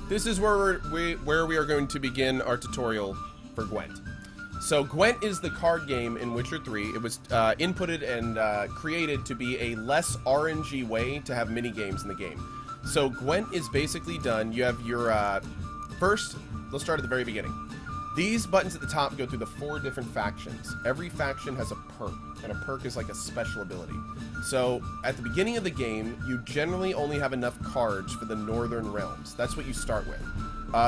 this is where we are going to begin our tutorial for Gwent. So Gwent is the card game in Witcher 3. It was inputted and created to be a less RNG way to have mini games in the game. So Gwent is basically done. You have your first. Let's start at the very beginning. These buttons at the top go through the 4 different factions. Every faction has a perk, and a perk is like a special ability. So at the beginning of the game, you generally only have enough cards for the Northern Realms. That's what you start with.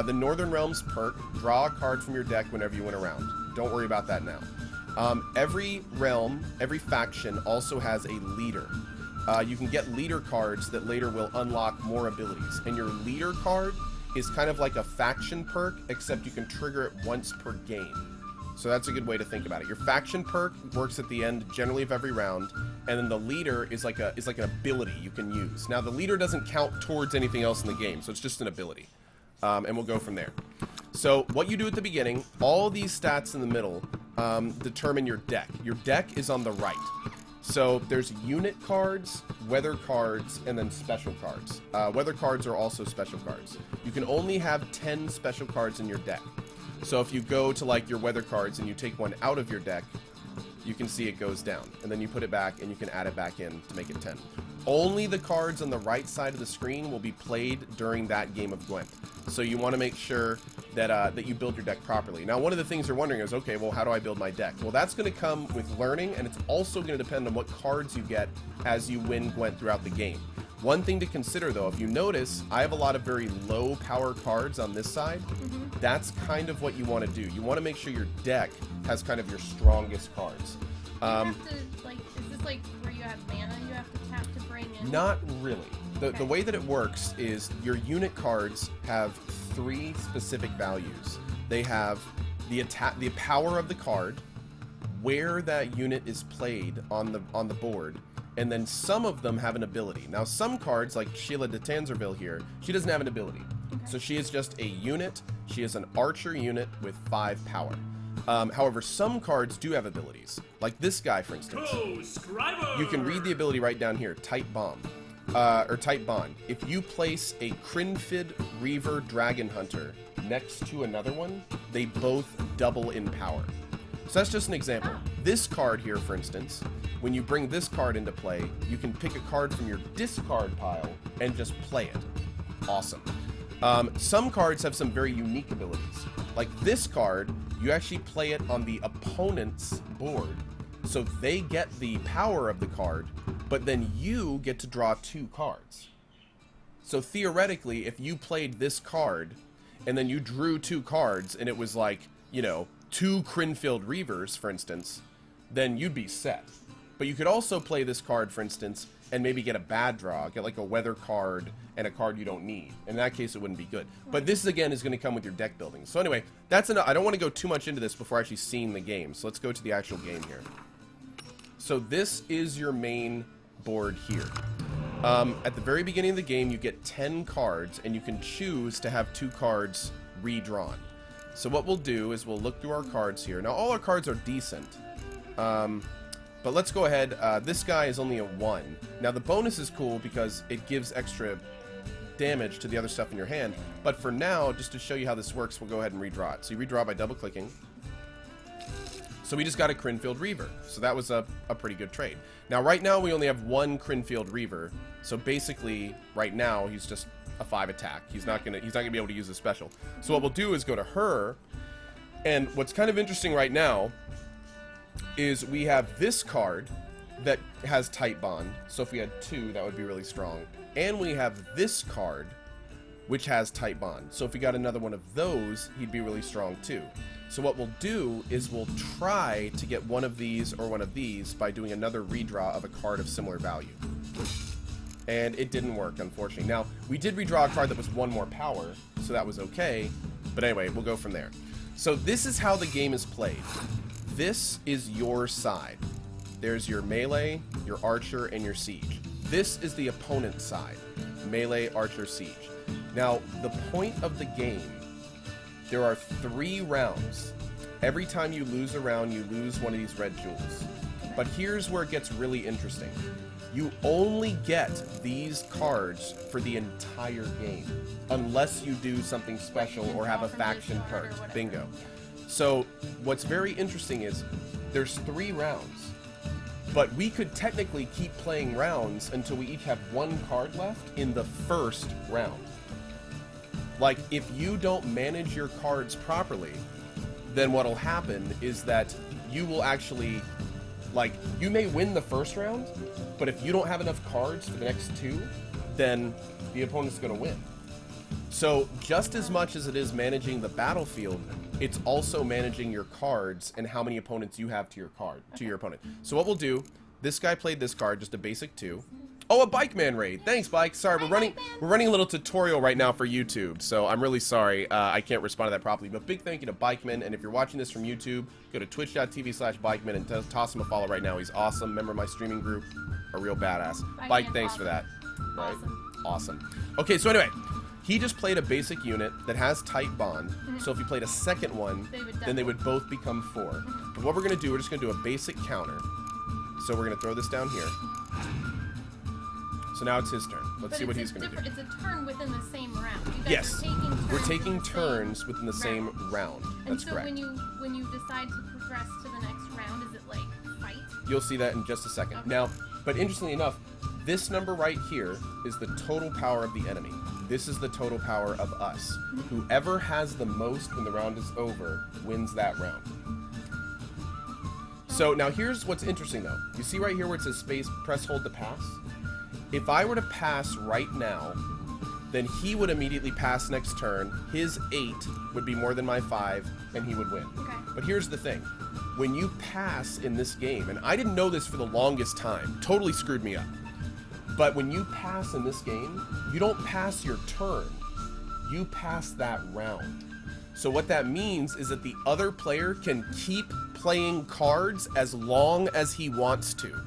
The Northern Realms perk, draw a card from your deck whenever you win a round. Don't worry about that now. Every realm, every faction also has a leader. You can get leader cards that later will unlock more abilities. And your leader card is kind of like a faction perk, except you can trigger it once per game. So that's a good way to think about it. Your faction perk works at the end generally of every round, and then the leader is like an ability you can use. Now the leader doesn't count towards anything else in the game, so it's just an ability. And we'll go from there. So what you do at the beginning, all these stats in the middle determine your deck. Your deck is on the right. So there's unit cards, weather cards, and then special cards. Weather cards are also special cards. You can only have 10 special cards in your deck. So if you go to like your weather cards and you take one out of your deck, you can see it goes down. And then you put it back and you can add it back in to make it 10. Only the cards on the right side of the screen will be played during that game of Gwent. So you want to make sure that that you build your deck properly. Now, one of the things you're wondering is, okay, well, how do I build my deck? Well, that's going to come with learning, and it's also going to depend on what cards you get as you win Gwent throughout the game. One thing to consider, though, if you notice, I have a lot of very low power cards on this side. That's kind of what you want to do. You want to make sure your deck has kind of your strongest cards. You have to, like, is this like where you have mana you have to tap to bring in? Not really. The way that it works is your unit cards have 3 specific values. They have the power of the card, where that unit is played on the board, and then some of them have an ability. Now some cards, like Sheila de Tanzerville here, she doesn't have an ability. So she is just a unit. She is an archer unit with 5 power. However, some cards do have abilities. Like this guy, for instance. You can read the ability right down here, Tight Bomb. Or Tight Bond. If you place a Crinfid Reaver Dragon Hunter next to another one, they both double in power. So that's just an example. This card here, for instance, when you bring this card into play, you can pick a card from your discard pile and just play it. Awesome. Some cards have some very unique abilities. Like this card, you actually play it on the opponent's board, so they get the power of the card, but then you get to draw 2 cards. So theoretically, if you played this card, and then you drew 2 cards, and it was like, you know, 2 Crinfield Reavers, for instance, then you'd be set. But you could also play this card, for instance, and maybe get a bad draw, get like a weather card and a card you don't need. In that case, it wouldn't be good. But this, again, is going to come with your deck building. So anyway, that's enough. I don't want to go too much into this before actually seeing the game. So let's go to the actual game here. So this is your main board here. At the very beginning of the game, you get 10 cards, and you can choose to have 2 cards redrawn. So what we'll do is we'll look through our cards here. Now, all our cards are decent. But let's go ahead. This guy is only a 1. Now, the bonus is cool because it gives extra damage to the other stuff in your hand. But for now, just to show you how this works, we'll go ahead and redraw it. So you redraw by double-clicking. So we just got a Crinfield Reaver. So that was a pretty good trade. Now, right now, we only have 1 Crinfield Reaver. So basically, right now, he's just a 5 attack. He's not gonna be able to use a special. So what we'll do is go to her. And what's kind of interesting right now is we have this card that has Tight Bond. So if we had 2, that would be really strong. And we have this card, which has Tight Bond. So if we got another one of those, he'd be really strong too. So what we'll do is we'll try to get one of these or one of these by doing another redraw of a card of similar value. And it didn't work, unfortunately. Now, we did redraw a card that was 1 more power, so that was okay. But anyway, we'll go from there. So this is how the game is played. This is your side. There's your melee, your archer, and your siege. This is the opponent's side. Melee, archer, siege. Now, the point of the game, there are 3 rounds. Every time you lose a round, you lose one of these red jewels. But here's where it gets really interesting. You only get these cards for the entire game, unless you do something special or have a faction card. Bingo. So what's very interesting is there's 3 rounds, but we could technically keep playing rounds until we each have 1 card left in the first round. Like, if you don't manage your cards properly, then what'll happen is that you will actually, like, you may win the first round, but if you don't have enough cards for the next 2, then the opponent's going to win. So just as much as it is managing the battlefield, it's also managing your cards and how many opponents you have to your card, to your opponent. So what we'll do, this guy played this card, just a basic 2. Oh, a Bike Man raid. Thanks, Bike. Sorry, we're running a little tutorial right now for YouTube, so I'm really sorry I can't respond to that properly. But big thank you to Bikeman, and if you're watching this from YouTube, go to twitch.tv/Bikeman and toss him a follow right now. He's awesome. Member of my streaming group. A real badass. Bike, thanks for that. Right? Awesome. Okay, so anyway, he just played a basic unit that has tight bond. So if he played a second one, then they would both become 4. But what we're going to do, we're just going to do a basic counter. So we're going to throw this down here. So now it's his turn. Let's see what he's going to do. It's a turn within the same round. You guys Yes, are taking turns we're taking turns within the same round. That's correct. And so when you decide to progress to the next round, is it like fight? You'll see that in just a second. Okay. Now, but interestingly enough, this number right here is the total power of the enemy. This is the total power of us. Whoever has the most when the round is over wins that round. So now here's what's interesting though. You see right here where it says space, press hold to pass? If I were to pass right now, then he would immediately pass next turn. His 8 would be more than my 5, and he would win. Okay. But here's the thing. When you pass in this game, and I didn't know this for the longest time, totally screwed me up. But when you pass in this game, you don't pass your turn. You pass that round. So what that means is that the other player can keep playing cards as long as he wants to.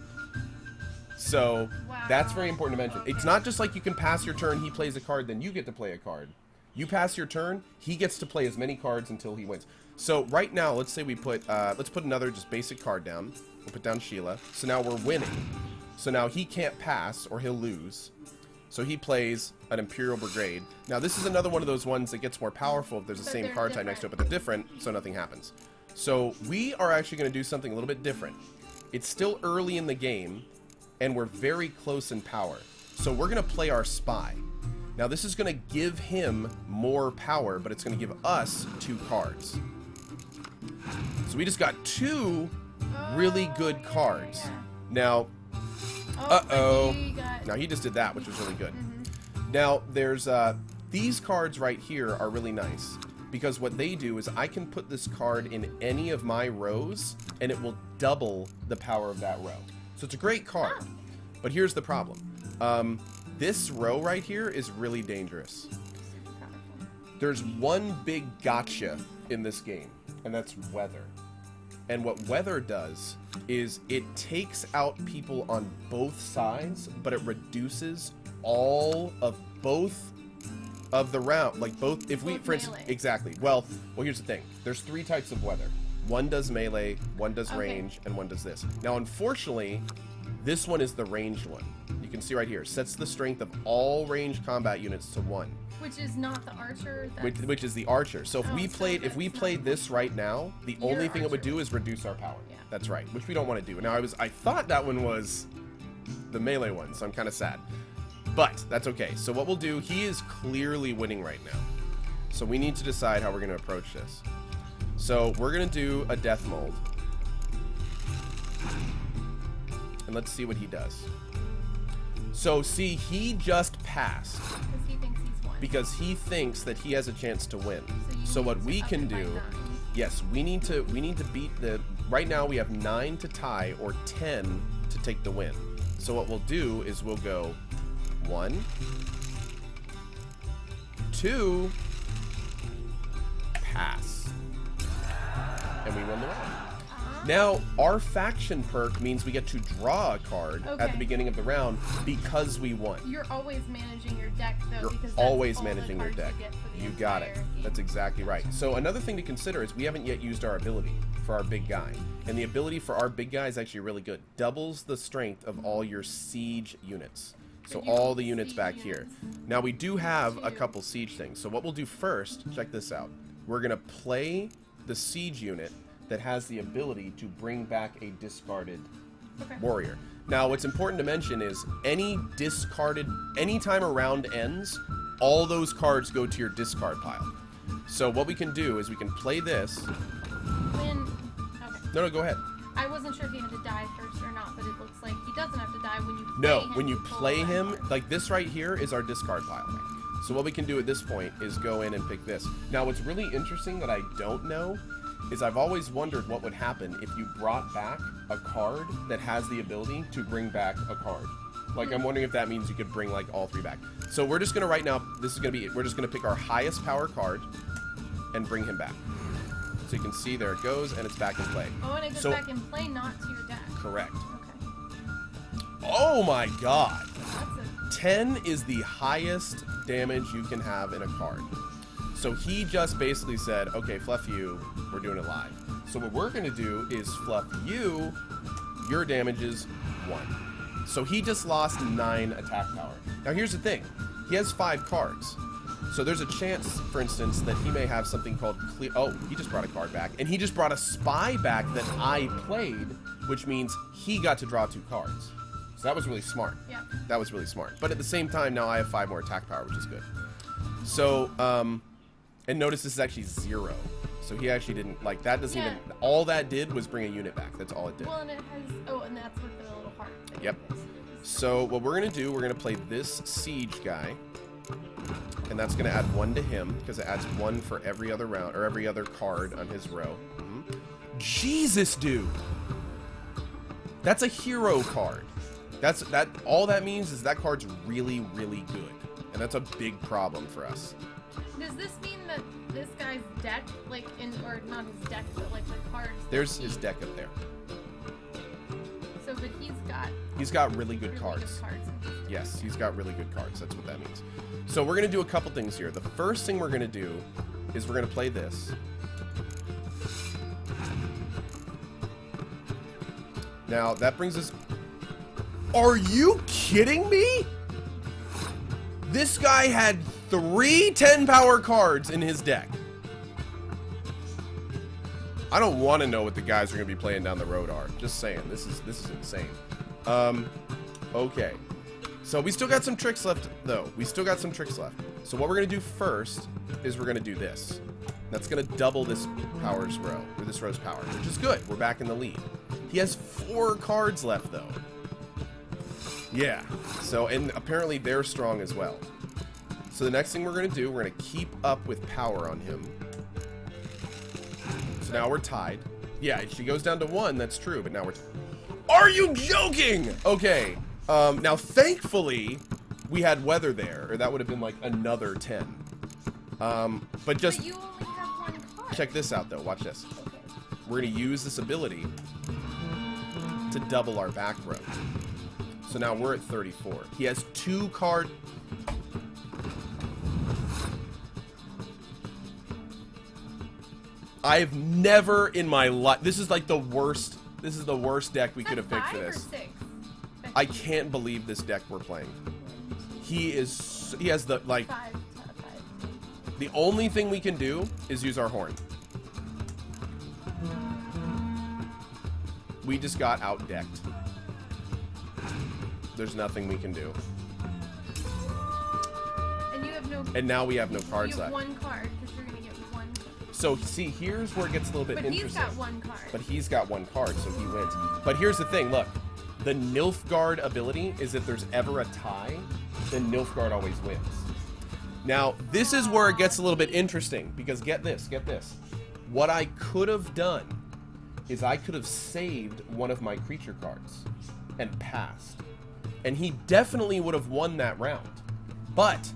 So that's very important to mention. Okay. It's not just like you can pass your turn, he plays a card, then you get to play a card. You pass your turn, he gets to play as many cards until he wins. So right now, let's say we put, let's put another just basic card down. We'll put down Sheila. So now we're winning. So now he can't pass or he'll lose. So he plays an Imperial Brigade. Now this is another one of those ones that gets more powerful if there's the same card type next to it, but they're different, so nothing happens. So we are actually going to do something a little bit different. It's still early in the game, and we're very close in power. So we're going to play our spy. Now this is going to give him more power, but it's going to give us 2 cards. So we just got 2 really good cards. Now, now he just did that, which was really good. Now there's these cards right here are really nice because what they do is I can put this card in any of my rows and it will double the power of that row. So it's a great card, but here's the problem. This row right here is really dangerous. There's one big gotcha in this game, and that's weather. And what weather does is it takes out people on both sides, but it reduces all of both of the round. Like both, if we, for instance, exactly. Well, here's the thing. There's 3 types of weather. One does melee, one does range, and one does this. Now, unfortunately, this one is the ranged one. You can see right here, sets the strength of all ranged combat units to 1. Which is not the archer. Which is the archer. So if we played this right now, the only thing it would do is reduce our power. Yeah. That's right, which we don't want to do. Now I thought that one was the melee one, so I'm kind of sad. But that's okay. So what we'll do, he is clearly winning right now. So we need to decide how we're going to approach this. So we're going to do a death mold. And let's see what he does. So see, he just passed. Because he thinks that he has a chance to win. So what we can do, yes, we need to beat the, right now we have 9 to tie or 10 to take the win. So what we'll do is we'll go 1, 2, pass. And we win the round. Now, our faction perk means we get to draw a card at the beginning of the round because we won. You're always managing your deck, though, You're because that's always all managing the your cards deck. You, get for the You got it. entire game. That's exactly right. So another thing to consider is we haven't yet used our ability for our big guy. And the ability for our big guy is actually really good. Doubles the strength of all your siege units. So all the units back here. Now we do have a couple siege things. So what we'll do first, check this out. We're going to play the siege unit that has the ability to bring back a discarded warrior. Now what's important to mention is anytime a round ends, all those cards go to your discard pile. So what we can do is we can play this. No, go ahead. I wasn't sure if he had to die first or not, but it looks like he doesn't have to die when you play him. No, when you play him, like this right here is our discard pile. So what we can do at this point is go in and pick this. Now what's really interesting that I don't know is I've always wondered what would happen if you brought back a card that has the ability to bring back a card. Like, I'm wondering if that means you could bring, like, all three back. So we're just going to, right now, we're just going to pick our highest power card and bring him back. So you can see there it goes, and it's back in play. Oh, and it goes back in play, not to your deck. Correct. Okay. Oh my god! That's 10 is the highest damage you can have in a card. So he just basically said, okay, fluff you, we're doing it live. So what we're going to do is fluff you, your damage is 1. So he just lost 9 attack power. Now here's the thing, he has 5 cards. So there's a chance, for instance, that he may have something called clear. Oh, he just brought a card back. And he just brought a spy back that I played, which means he got to draw 2 cards. So that was really smart. Yeah. That was really smart. But at the same time, now I have 5 more attack power, which is good. So, and notice this is actually 0. So he actually didn't, like, that doesn't even, all that did was bring a unit back. That's all it did. Well, and it has, oh, and that's with the little heart thing. Yep. So what we're going to do, we're going to play this siege guy. And that's going to add 1 to him, because it adds 1 for every other round, or every other card on his row. Jesus, dude! That's a hero card. All that means is that card's really, really good. And that's a big problem for us. Does this mean that this guy's deck, like, or not his deck, but like the cards? There's his deck up there. So, but he's got really good cards. Yes, he's got really good cards. That's what that means. So we're going to do a couple things here. The first thing we're going to do is we're going to play this. Now, that brings us... Are you kidding me? This guy had 3 10-power cards in his deck. I don't want to know what the guys are going to be playing down the road are. Just saying. This is insane. Okay. So we still got some tricks left, though. We still got some tricks left. So what we're going to do first is we're going to do this. That's going to double this power's row, or this row's power, which is good. We're back in the lead. He has 4 cards left, though. Yeah. So, and apparently they're strong as well. So the next thing we're going to do, we're going to keep up with power on him. So now we're tied. Yeah, if she goes down to 1, that's true, but now we're... Are you joking? Okay. Now, thankfully, we had weather there, or that would have been like another 10. But just... But you only have 1 card. Check this out, though. Watch this. Okay. We're going to use this ability to double our back row. So now we're at 34. He has 2 card... I've never in my life... This is like the worst... This is the worst deck we could have picked for this. 5 or 6? I can't believe this deck we're playing. He has the, like... 5. The only thing we can do is use our horn. We just got out-decked. There's nothing we can do. And you have no... And now we have no cards you have left. 1 card, because you're going to get 1. So, see, here's where it gets a little bit But interesting. he's got 1 card. But he's got 1 card, so he wins. But here's the thing, look. The Nilfgaard ability is if there's ever a tie, then Nilfgaard always wins. Now, this is where it gets a little bit interesting, because get this. What I could have done is I could have saved one of my creature cards and passed. And he definitely would have won that round. But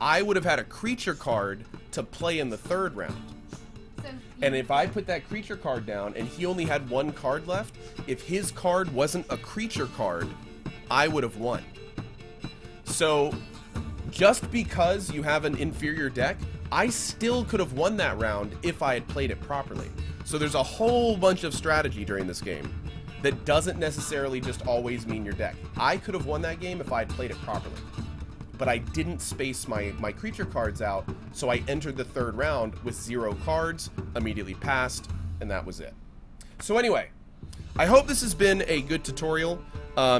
I would have had a creature card to play in the 3rd round. So And if I put that creature card down and he only had one card left, if his card wasn't a creature card, I would have won. So just because you have an inferior deck, I still could have won that round if I had played it properly. So there's a whole bunch of strategy during this game that doesn't necessarily just always mean your deck. I could have won that game if I had played it properly. But I didn't space my creature cards out, so I entered the third round with 0 cards, immediately passed, and that was it. So anyway, I hope this has been a good tutorial.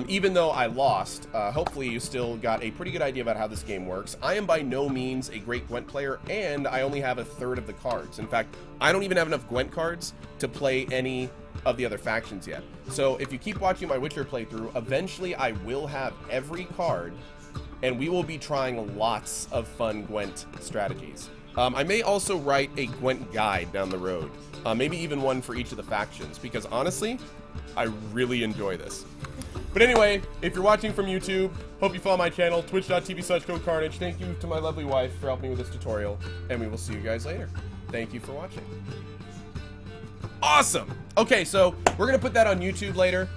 Even though I lost, hopefully you still got a pretty good idea about how this game works. I am by no means a great Gwent player, and I only have a third of the cards. In fact, I don't even have enough Gwent cards to play any of the other factions yet. So if you keep watching my Witcher playthrough, eventually I will have every card, and we will be trying lots of fun Gwent strategies. I may also write a Gwent guide down the road, maybe even one for each of the factions, because honestly, I really enjoy this. But anyway, if you're watching from YouTube, hope you follow my channel, twitch.tv/CohhCarnage. Thank you to my lovely wife for helping me with this tutorial, and we will see you guys later. Thank you for watching. Awesome! Okay, so we're going to put that on YouTube later.